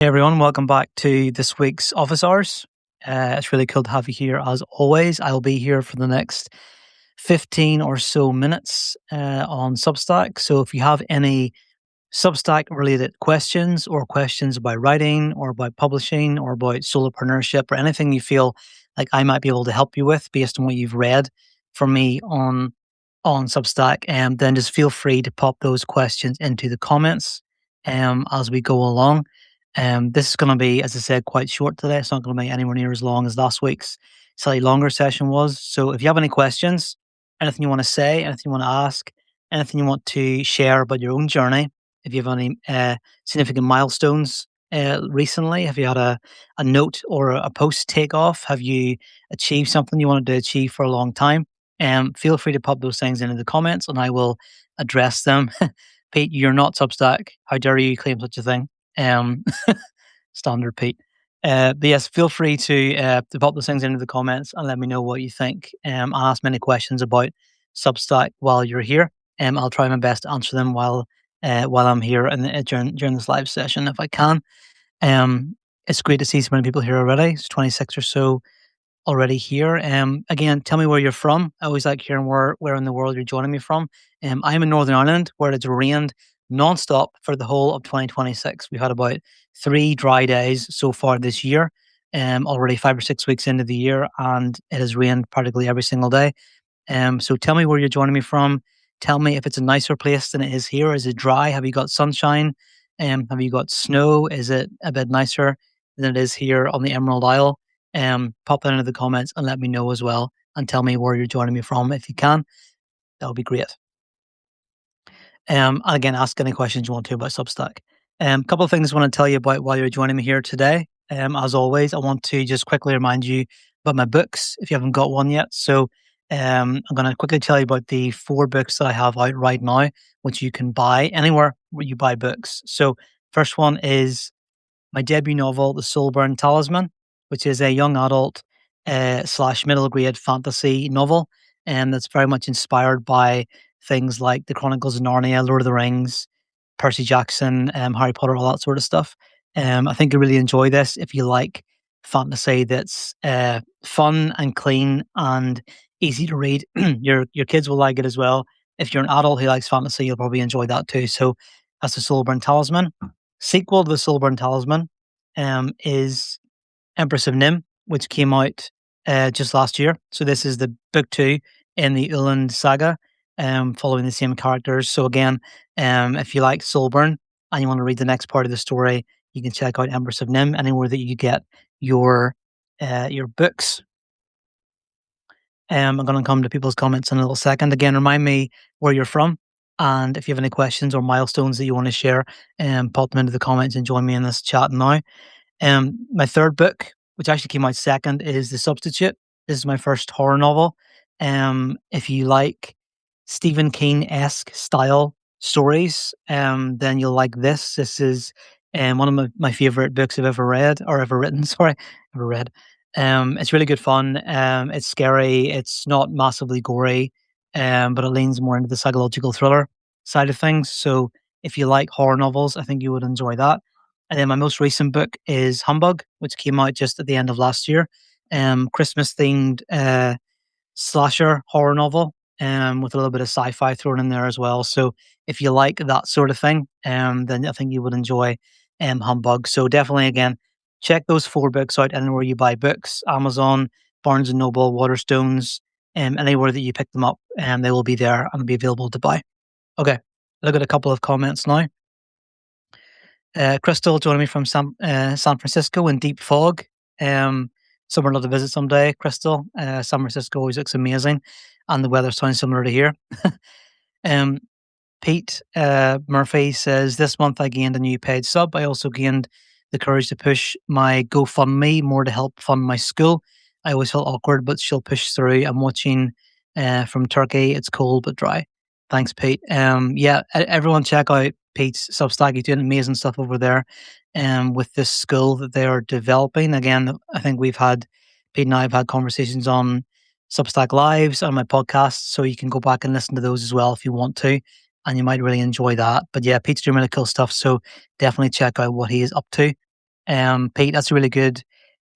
Hey everyone, welcome back to this week's Office Hours. It's really cool to have you here as always. I'll be here for the next 15 or so minutes on Substack. So if you have any Substack related questions or questions about writing or about publishing or about solopreneurship or anything you feel like I might be able to help you with based on what you've read from me on Substack, then just feel free to pop those questions into the comments as we go along. This is going to be, as I said, quite short today. It's not going to be anywhere near as long as last week's slightly longer session was. So if you have any questions, anything you want to say, anything you want to ask, anything you want to share about your own journey, if you have any significant milestones recently, have you had a note or a post take off? Have you achieved something you wanted to achieve for a long time? Feel free to pop those things into the comments and I will address them. Pete, you're not Substack. How dare you claim such a thing? Um, Standard Pete. But yes, feel free to pop those things into the comments and let me know what you think. Ask many questions about Substack while you're here. I'll try my best to answer them while I'm here and during this live session if I can. It's great to see so many people here already. It's 26 or so already here. Again, tell me where you're from. I always like hearing where in the world you're joining me from. I'm in Northern Ireland, where it's rained non-stop for the whole of 2026. We've had about 3 dry days so far this year, already 5 or 6 weeks into the year, and it has rained practically every single day. So tell me where you're joining me from. Tell me if it's a nicer place than it is here. Is it dry? Have you got sunshine? Have you got snow? Is it a bit nicer than it is here on the Emerald Isle? Pop that into the comments and let me know as well, and tell me where you're joining me from if you can. That would be great. And again, ask any questions you want to about Substack. A couple of things I want to tell you about while you're joining me here today. As always, I want to just quickly remind you about my books if you haven't got one yet. So I'm going to quickly tell you about the 4 books that I have out right now, which you can buy anywhere where you buy books. So first one is my debut novel, The Soulburn Talisman, which is a young adult / middle grade fantasy novel, and that's very much inspired by things like the Chronicles of Narnia, Lord of the Rings, Percy Jackson, Harry Potter, all that sort of stuff. I think you really enjoy this if you like fantasy that's fun and clean and easy to read. Your kids will like it as well. If you're an adult who likes fantasy, you'll probably enjoy that too. So that's The Soulburn Talisman. Sequel to The Soulburn Talisman is Empress of Nim, which came out just last year. So this is the book 2 in the Uland saga, following the same characters. So again, if you like Soulburn and you want to read the next part of the story, you can check out Empress of Nim anywhere that you get your books. I'm going to come to people's comments in a little second. Again, remind me where you're from, and if you have any questions or milestones that you want to share, pop them into the comments and join me in this chat now. My third book, which actually came out second, is The Substitute. This is my first horror novel. If you like Stephen King-esque style stories, then you'll like this. This is one of my favorite books I've ever read, or ever written. Sorry, ever read. It's really good fun. It's scary. It's not massively gory, but it leans more into the psychological thriller side of things. So if you like horror novels, I think you would enjoy that. And then my most recent book is Humbug, which came out just at the end of last year. Christmas themed slasher horror novel, with a little bit of sci-fi thrown in there as well. So if you like that sort of thing, then I think you would enjoy Humbug. So definitely, again, check those 4 books out anywhere you buy books: Amazon, Barnes and Noble, Waterstones, anywhere that you pick them up, and they will be there and be available to buy. Okay, look at a couple of comments now. Crystal joining me from San Francisco in deep fog. Somewhere I'd love to visit someday, Crystal. San Francisco always looks amazing, and the weather sounds similar to here. Pete Murphy says, this month I gained a new paid sub. I also gained the courage to push my GoFundMe more to help fund my school. I always felt awkward, but she'll push through. I'm watching from Turkey. It's cold but dry. Thanks, Pete. Yeah, everyone check out Pete's Substack. He's doing amazing stuff over there with this school that they are developing. Again, I think Pete and I have had conversations on Substack Lives on my podcast, so you can go back and listen to those as well if you want to, and you might really enjoy that. But yeah, Pete's doing really cool stuff, so definitely check out what he is up to. Pete, that's a really good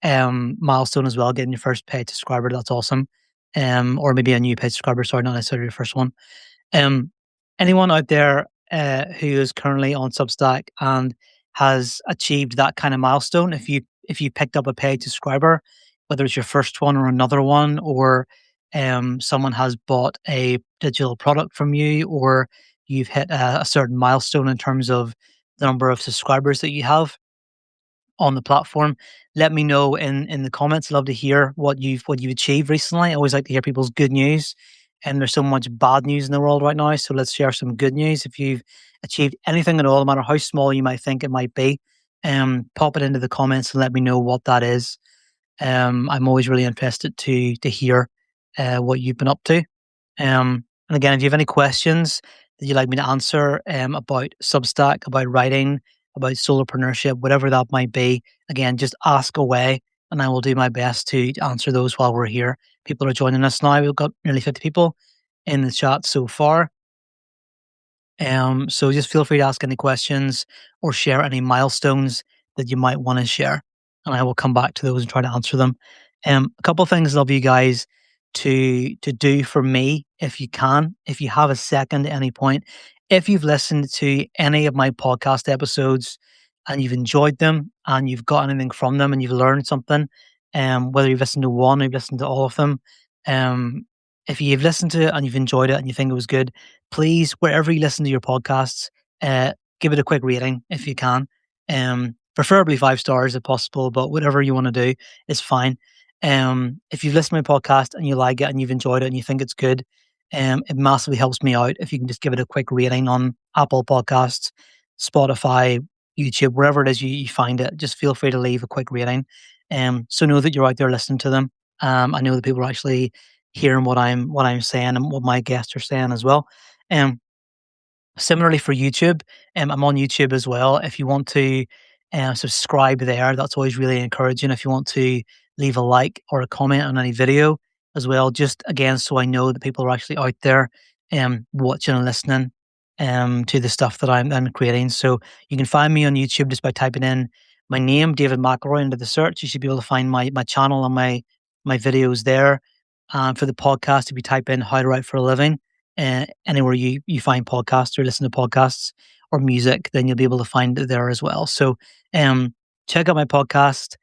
milestone as well, getting your first paid subscriber. That's awesome. Or maybe a new paid subscriber, sorry, not necessarily your first one. Um, Anyone out there who is currently on Substack and has achieved that kind of milestone, if you picked up a paid subscriber, whether it's your first one or another one, or someone has bought a digital product from you, or you've hit a certain milestone in terms of the number of subscribers that you have on the platform, let me know in the comments. Love to hear what you've achieved recently. I always like to hear people's good news, and there's so much bad news in the world right now. So let's share some good news. If you've achieved anything at all, no matter how small you might think it might be, pop it into the comments and let me know what that is. I'm always really interested to hear what you've been up to. And again, if you have any questions that you'd like me to answer about Substack, about writing, about solopreneurship, whatever that might be, again, just ask away and I will do my best to answer those while we're here. People are joining us now. We've got nearly 50 people in the chat so far. So just feel free to ask any questions or share any milestones that you might want to share, and I will come back to those and try to answer them. A couple of things I'd love you guys to do for me, if you can, if you have a second at any point, if you've listened to any of my podcast episodes and you've enjoyed them and you've got anything from them and you've learned something, whether you've listened to one or you've listened to all of them, if you've listened to it and you've enjoyed it and you think it was good, please, wherever you listen to your podcasts, give it a quick rating if you can. Preferably 5 stars if possible, but whatever you want to do is fine. If you've listened to my podcast and you like it and you've enjoyed it and you think it's good, it massively helps me out if you can just give it a quick rating on Apple Podcasts, Spotify, YouTube, wherever it is you find it. Just feel free to leave a quick rating. So know that you're out there listening to them. I know that people are actually hearing what I'm saying and what my guests are saying as well. Similarly for YouTube, I'm on YouTube as well. If you want to subscribe there, that's always really encouraging. If you want to leave a like or a comment on any video as well, just again, so I know that people are actually out there watching and listening to the stuff that I'm creating. So you can find me on YouTube just by typing in my name, David McElroy, into the search. You should be able to find my channel and my videos there. For the podcast, if you type in "how to write for a living," anywhere you find podcasts or listen to podcasts or music, then you'll be able to find it there as well. So check out my podcast,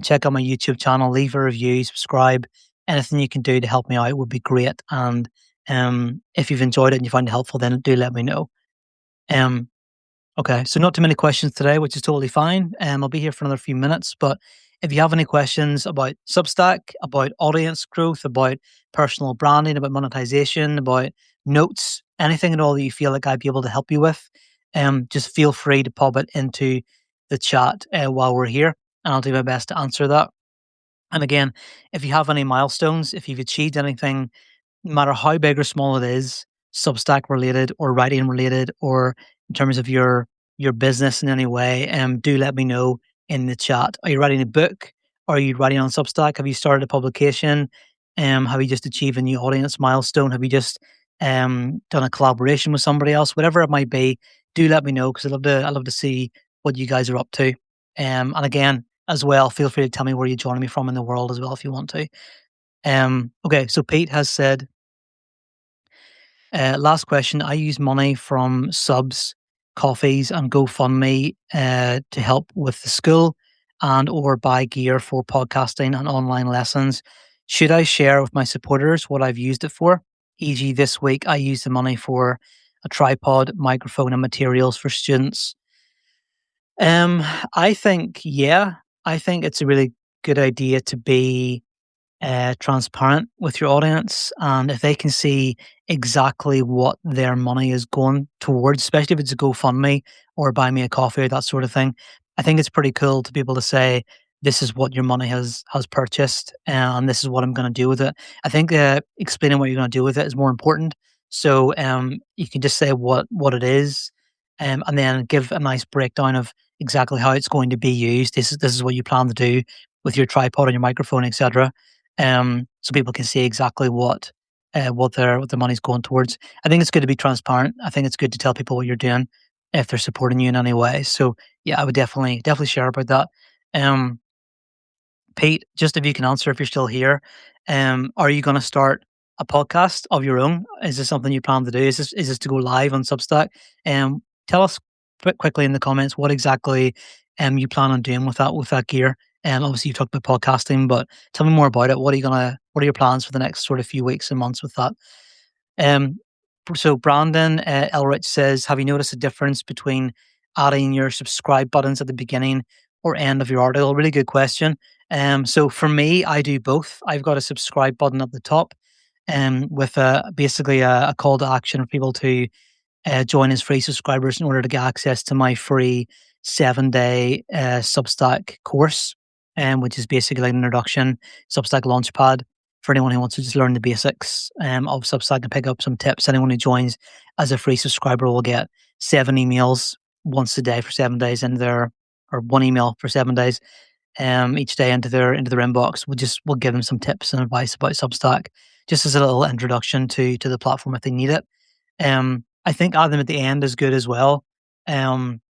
check out my YouTube channel, leave a review, subscribe. Anything you can do to help me out would be great. And if you've enjoyed it and you find it helpful, then do let me know. Okay, so not too many questions today, which is totally fine. I'll be here for another few minutes, but if you have any questions about Substack, about audience growth, about personal branding, about monetization, about notes, anything at all that you feel like I'd be able to help you with, just feel free to pop it into the chat while we're here, and I'll do my best to answer that. And again, if you have any milestones, if you've achieved anything, no matter how big or small it is, Substack related or writing related, or in terms of your business in any way, do let me know in the chat. Are you writing a book? Are you writing on Substack? Have you started a publication? Have you just achieved a new audience milestone? Have you just done a collaboration with somebody else? Whatever it might be, do let me know, because I love to see what you guys are up to. And again, as well, feel free to tell me where you're joining me from in the world as well if you want to. Okay, so Pete has said, last question. I use money from subs, coffees, and GoFundMe to help with the school and or buy gear for podcasting and online lessons. Should I share with my supporters what I've used it for? E.g., this week I used the money for a tripod, microphone, and materials for students. I think, yeah, I think it's a really good idea to be transparent with your audience, and if they can see exactly what their money is going towards, especially if it's a GoFundMe or buy me a coffee or that sort of thing, I think it's pretty cool to be able to say, this is what your money has purchased, and this is what I'm going to do with it. I think explaining what you're going to do with it is more important. So you can just say what it is, and then give a nice breakdown of exactly how it's going to be used. This is what you plan to do with your tripod and your microphone, etc. So people can see exactly what their money's going towards. I think it's good to be transparent. I think it's good to tell people what you're doing. if they're supporting you in any way. So yeah, I would definitely share about that. Um, Pete, just if you can answer if you're still here, are you going to start a podcast of your own? Is this something you plan to do? Is this to go live on Substack? Tell us quickly in the comments what exactly you plan on doing with that gear. Obviously you talked about podcasting, but tell me more about it. What are your plans for the next sort of few weeks and months with that? Um, so Brandon Elrich says, have you noticed a difference between adding your subscribe buttons at the beginning or end of your article? Really good question. So for me, I do both. I've got a subscribe button at the top, with basically a call to action for people to join as free subscribers in order to get access to my free 7-day Substack course, which is basically like an introduction Substack Launchpad for anyone who wants to just learn the basics of Substack and pick up some tips. Anyone who joins as a free subscriber will get 7 emails once a day for 7 days in their, or 1 email for 7 days each day into their inbox. We'll give them some tips and advice about Substack, just as a little introduction to the platform if they need it. I think add them at the end is good as well. Um,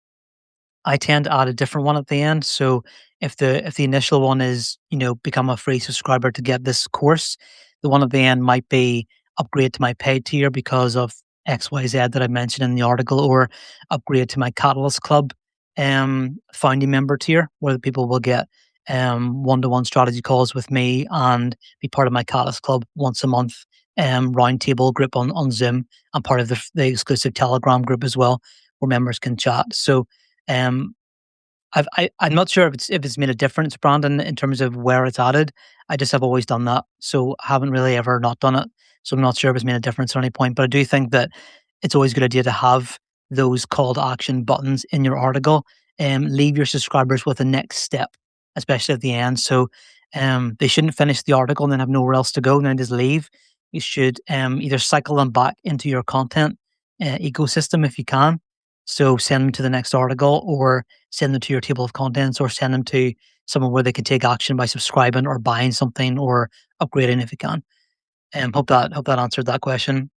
I tend to add a different one at the end. So if the initial one is, become a free subscriber to get this course, the one at the end might be upgrade to my paid tier because of XYZ that I mentioned in the article, or upgrade to my Catalyst Club founding member tier, where the people will get one-to-one strategy calls with me and be part of my Catalyst Club once a month, roundtable group on Zoom, and part of the exclusive Telegram group as well, where members can chat. So um, I'm not sure if it's made a difference, Brandon, in terms of where it's added. I just have always done that, so haven't really ever not done it. So I'm not sure if it's made a difference at any point. But I do think that it's always a good idea to have those call to action buttons in your article. Leave your subscribers with a next step, especially at the end. So they shouldn't finish the article and then have nowhere else to go and then just leave. You should either cycle them back into your content ecosystem if you can. So send them to the next article, or send them to your table of contents, or send them to somewhere where they can take action by subscribing or buying something or upgrading if you can. Hope that answered that question.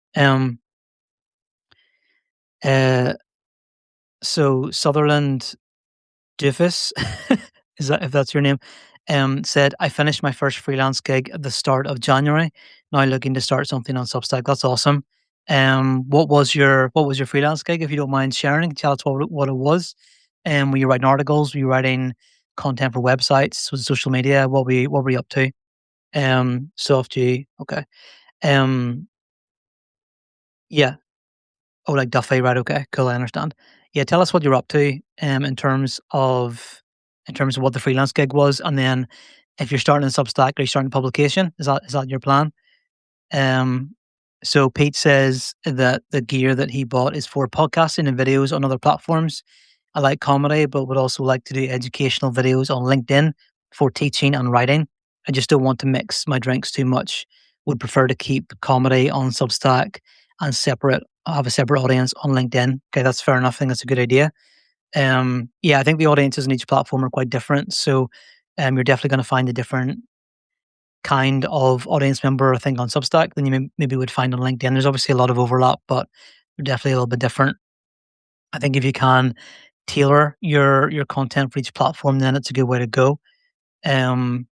Uh, so Sutherland Doofus, is that if that's your name? Said I finished my first freelance gig at the start of January. Now looking to start something on Substack. That's awesome. What was your freelance gig? If you don't mind sharing, tell us what it was. Were you writing articles? Were you writing content for websites? Was it social media? What were you up to? Soft G. Okay. Um, yeah. Oh, like Duffy, right? Okay, cool. I understand. Yeah, tell us what you're up to, in terms of what the freelance gig was, and then if you're starting a Substack, are you starting a publication? Is that your plan? Um, so Pete says that the gear that he bought is for podcasting and videos on other platforms. I like comedy, but would also like to do educational videos on LinkedIn for teaching and writing. I just don't want to mix my drinks too much. Would prefer to keep comedy on Substack and have a separate audience on LinkedIn. Okay, that's fair enough. I think that's a good idea. Yeah, I think the audiences in each platform are quite different. So you're definitely going to find a different kind of audience member, I think, on Substack than you maybe would find on LinkedIn. There's obviously a lot of overlap, but they're definitely a little bit different. I think if you can tailor your content for each platform, then it's a good way to go. Um,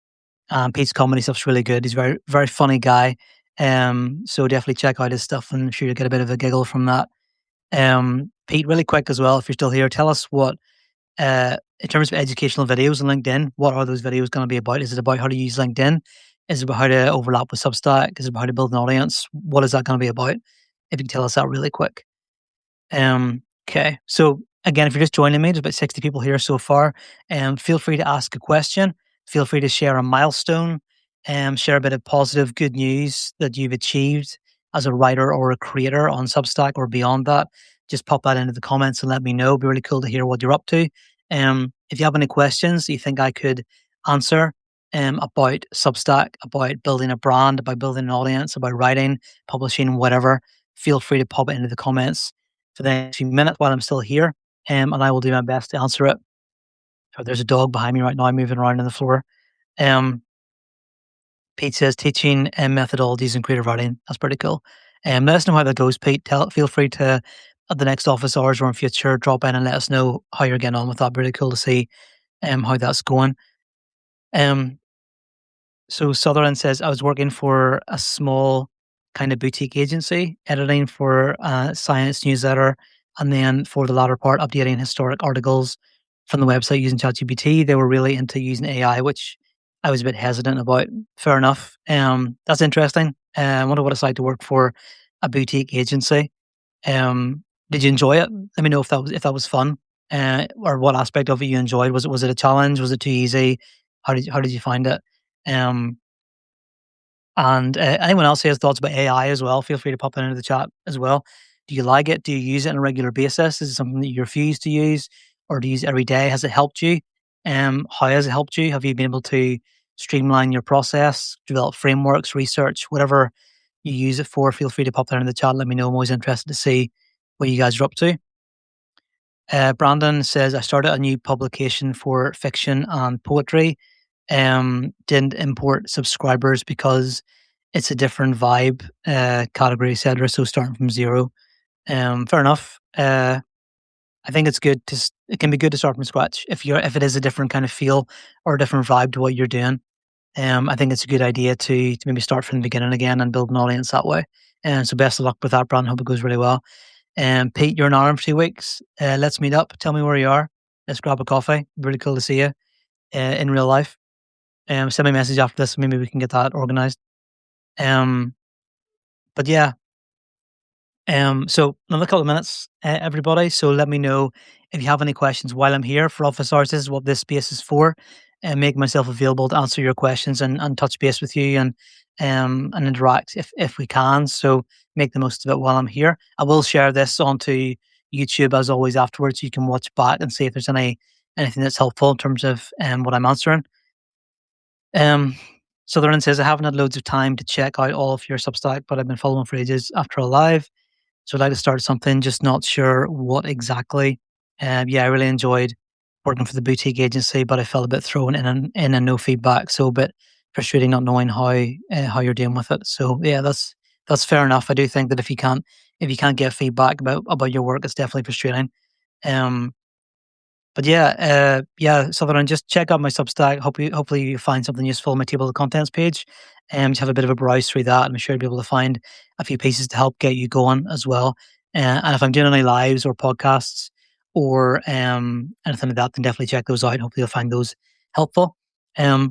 and Pete's comedy stuff's really good. He's a very, very funny guy. So definitely check out his stuff, and I'm sure you'll get a bit of a giggle from that. Pete, really quick as well, if you're still here, tell us what, in terms of educational videos on LinkedIn, what are those videos going to be about? Is it about how to use LinkedIn? Is it about how to overlap with Substack? Is it about how to build an audience? What is that going to be about? If you can tell us that really quick. Okay. So again, if you're just joining me, there's about 60 people here so far. Feel free to ask a question. Feel free to share a milestone. Share a bit of positive, good news that you've achieved as a writer or a creator on Substack or beyond that. Just pop that into the comments and let me know. It'd be really cool to hear what you're up to. If you have any questions that you think I could answer about Substack, about building a brand, about building an audience, about writing, publishing, whatever, feel free to pop it into the comments for the next few minutes while I'm still here, and I will do my best to answer it. So there's a dog behind me right now moving around on the floor. Um, Pete says teaching methodologies in creative writing. That's pretty cool. Let us know how that goes, Pete. Feel free to at the next office hours or in future, drop in and let us know how you're getting on with that. Really cool to see how that's going. Um, so Sutherland says, I was working for a small kind of boutique agency, editing for a science newsletter, and then for the latter part, updating historic articles from the website using ChatGPT. They were really into using AI, which I was a bit hesitant about. Fair enough. That's interesting. I wonder what it's like to work for a boutique agency. Did you enjoy it? Let me know if that was fun, or what aspect of it you enjoyed. Was it a challenge? Was it too easy? How did you find it? Um, and anyone else who has thoughts about AI as well, feel free to pop it into the chat as well. Do you like it? Do you use it on a regular basis? Is it something that you refuse to use, or do you use it every day? Has it helped you? How has it helped you? Have you been able to streamline your process, develop frameworks, research, whatever you use it for? Feel free to pop that in the chat. Let me know. I'm always interested to see what you guys are up to. Brandon says, I started a new publication for fiction and poetry. Didn't import subscribers because it's a different vibe, category, etc. So starting from zero. Fair enough. I think it's good it can be good to start from scratch if it is a different kind of feel or a different vibe to what you're doing. I think it's a good idea to maybe start from the beginning again and build an audience that way. And so best of luck with that, Brandon. Hope it goes really well. Pete, you're in Ireland for 2 weeks. Let's meet up. Tell me where you are. Let's grab a coffee. Really cool to see you in real life. Send me a message after this. Maybe we can get that organized. Um, but yeah. So another couple of minutes, everybody. So let me know if you have any questions while I'm here for office hours. This is what this space is for, and make myself available to answer your questions and touch base with you and interact if we can. So make the most of it while I'm here. I will share this onto YouTube as always afterwards. So you can watch back and see if there's anything that's helpful in terms of what I'm answering. Um, Sutherland says, I haven't had loads of time to check out all of your Substack, but I've been following for ages after a live. So I'd like to start something, just not sure what exactly. Yeah, I really enjoyed working for the boutique agency, but I felt a bit thrown in and no feedback. So a bit frustrating not knowing how you're dealing with it. So yeah, that's fair enough. I do think that if you can't get feedback about your work, it's definitely frustrating. Um, but yeah, Sutherland, just check out my Substack. Hopefully you find something useful on my table of contents page, and just have a bit of a browse through that. I'm sure you'll be able to find a few pieces to help get you going as well. And if I'm doing any lives or podcasts or anything like that, then definitely check those out. Hopefully you'll find those helpful.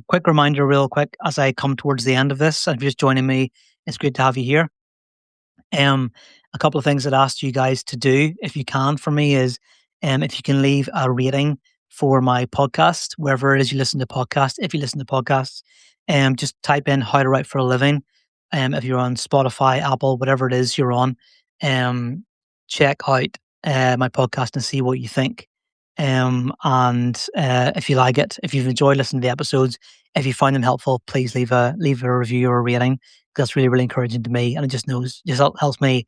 Quick reminder, real quick, as I come towards the end of this, and if you're just joining me, it's great to have you here. Um, a couple of things that I asked you guys to do, if you can, for me is if you can leave a rating for my podcast, wherever it is you listen to podcasts. If you listen to podcasts, just type in how to write for a living. If you're on Spotify, Apple, whatever it is you're on, check out my podcast and see what you think. And if you like it, if you've enjoyed listening to the episodes, if you find them helpful, please leave a review or a rating. That's really, really encouraging to me, and it just helps me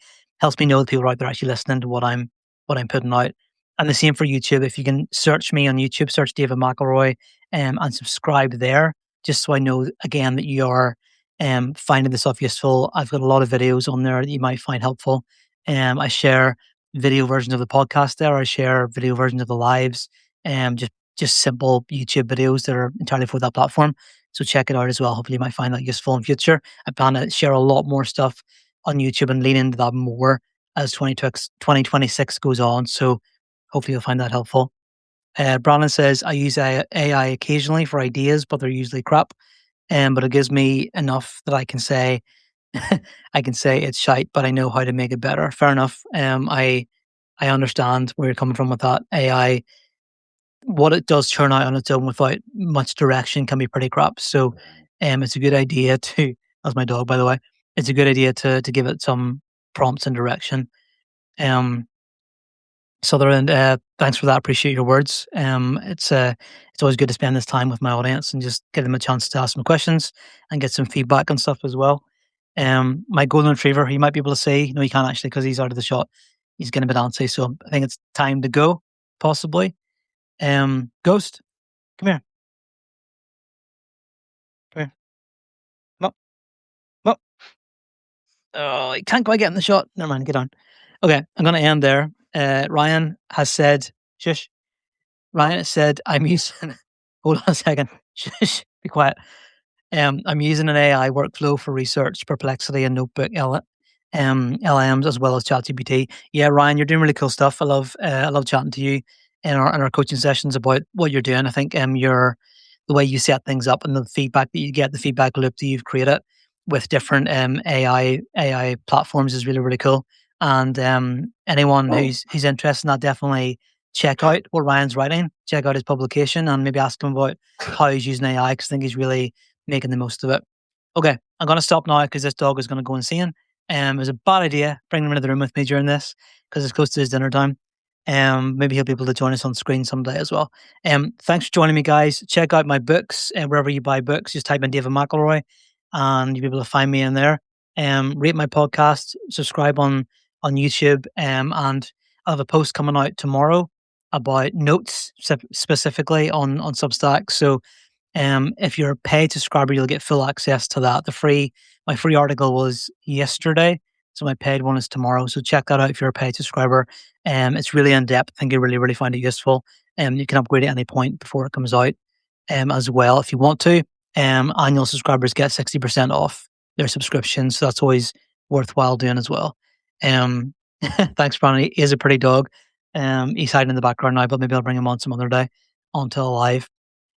know that people are out there actually listening to what I'm putting out. And the same for YouTube. If you can search me on YouTube, search David McElroy, and subscribe there, just so I know again that you are finding this stuff useful. I've got a lot of videos on there that you might find helpful. I share video versions of the podcast there. I share video versions of the lives, just simple YouTube videos that are entirely for that platform. So check it out as well. Hopefully you might find that useful in future. I plan to share a lot more stuff on YouTube and lean into that more as 2026 goes on. So hopefully you'll find that helpful. Brandon says, I use AI occasionally for ideas, but they're usually crap. But it gives me enough that I can say I can say it's shite, but I know how to make it better. Fair enough. I understand where you're coming from with that. AI, what it does turn out on its own without much direction can be pretty crap. So it's a good idea to that's my dog, by the way. It's a good idea to give it some prompts and direction. Um Sutherland, thanks for that. Appreciate your words. It's always good to spend this time with my audience and just give them a chance to ask some questions and get some feedback and stuff as well. My golden retriever, you might be able to see. No, you can't actually because he's out of the shot. He's getting a bit antsy, so I think it's time to go, possibly. Ghost, come here. Come here. Come up. Come up. Oh, he can't quite get in the shot. Never mind, get on. Okay, I'm going to end there. Ryan has said, shush. Ryan has said, I'm using, hold on a second. Shush, be quiet. I'm using an AI workflow for research, Perplexity, and Notebook LMs as well as ChatGPT. Yeah, Ryan, you're doing really cool stuff. I love chatting to you in our coaching sessions about what you're doing. I think the way you set things up and the feedback that you get, the feedback loop that you've created with different AI platforms is really really cool. And anyone who's interested in that, definitely check out what Ryan's writing. Check out his publication and maybe ask him about how he's using AI, because I think he's really making the most of it. Okay, I'm going to stop now because this dog is going to go insane. It was a bad idea bringing him into the room with me during this because it's close to his dinner time. Maybe he'll be able to join us on screen someday as well. Thanks for joining me, guys. Check out my books wherever you buy books. Just type in David McElroy, and you'll be able to find me in there. Rate my podcast, subscribe on YouTube, and I'll have a post coming out tomorrow about notes specifically on Substack. So if you're a paid subscriber, you'll get full access to that. My free article was yesterday, so my paid one is tomorrow. So check that out if you're a paid subscriber. It's really in depth. I think you really, really find it useful. You can upgrade at any point before it comes out. As well, if you want to. Annual subscribers get 60% off their subscription, so that's always worthwhile doing as well. Thanks, Brandon. He is a pretty dog. He's hiding in the background now, but maybe I'll bring him on some other day until live.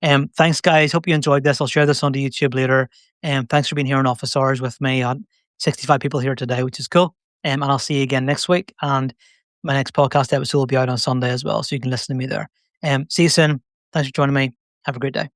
Thanks, guys. Hope you enjoyed this. I'll share this onto YouTube later. Thanks for being here on Office Hours with me. I had 65 people here today, which is cool. And I'll see you again next week. And my next podcast episode will be out on Sunday as well, so you can listen to me there. See you soon. Thanks for joining me. Have a great day.